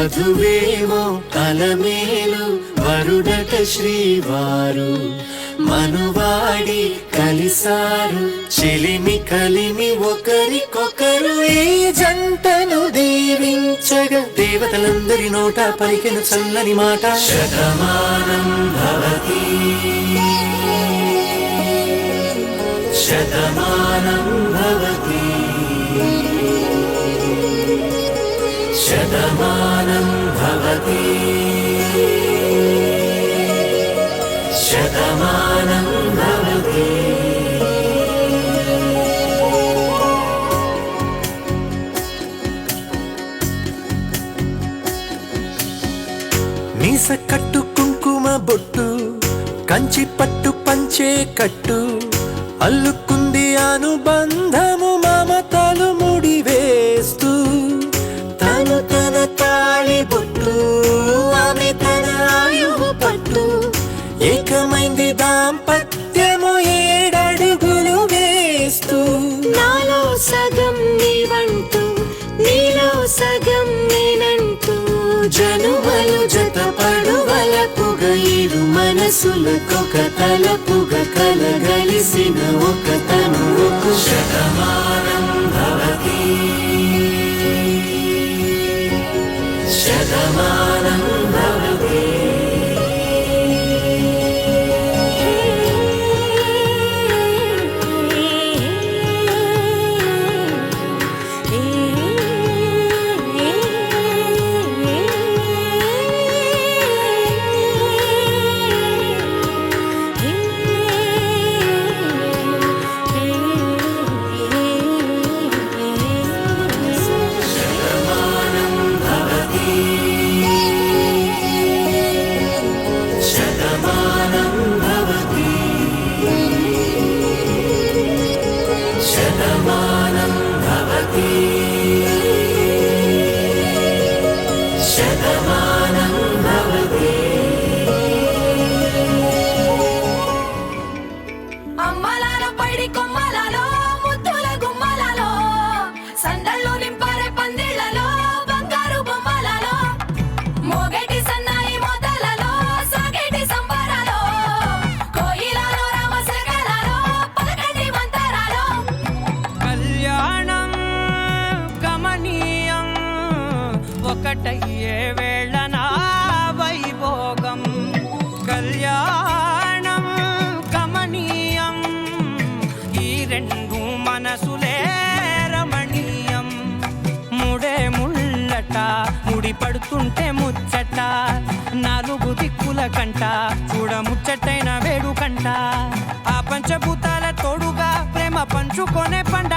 వధువేమో అలమేలు వరుడట శ్రీవారు మనువాడి కలిసారు చెలిమి కలిమి ఒకరికొకరు ఈ జంటను దీవించగా దేవతలందరి నోట పలికిన చల్లని మాట శతమానం భవతి శతమానం భవతి శతమానం భవతి శతమానం భవతి మీస కట్టు కుంకుమ బొట్టు కంచి పట్టు పంచే కట్టు అల్లుకుంది అనుబంధము మమతలు ముడివేస్తూ తను తన తాళి బొట్టు ఆమె తన ఆయువు పట్టు ఏకమైంది దాంపత్యము 7 అడుగులు వేస్తూ నాలో సగం నీవంటూ నీలో సగం నేనంటూ జనుమలు జతపడువలపుగ ఇరు మనసులకొక తలపుగ కలగలిసిన ఒక తనువుకు శతమానం భవతి శతమానం భవతి శతమానం భవతి శతమానం భవతి అమ్మలాల పైడి కొమ్మలలో ముద్దుల గుమ్మలలో సందళ్ళు నింపరే పందిళ్లలో బంగారు బొమ్మలలో మోగేటి సన్నాయి మోతలలో సాగేటి సంబరాలో కోయిలలో రామశకలలో పలకండి మంతరాలో కళ్యాణం గమనీయం ఒకటయ్యే వేళ నా వైభోగం కళ్యాణం గమనీయం ఈ రెండు మనసులే రమణీయం ముడే ముళ్ళట ముడి పడుతుంటే ముచ్చట 4 దిక్కుల కంట చూడ ముచ్చటైన వేడుకంట ఆ పంచభూతాల తోడుగా ప్రేమ పంచుకొనే పంట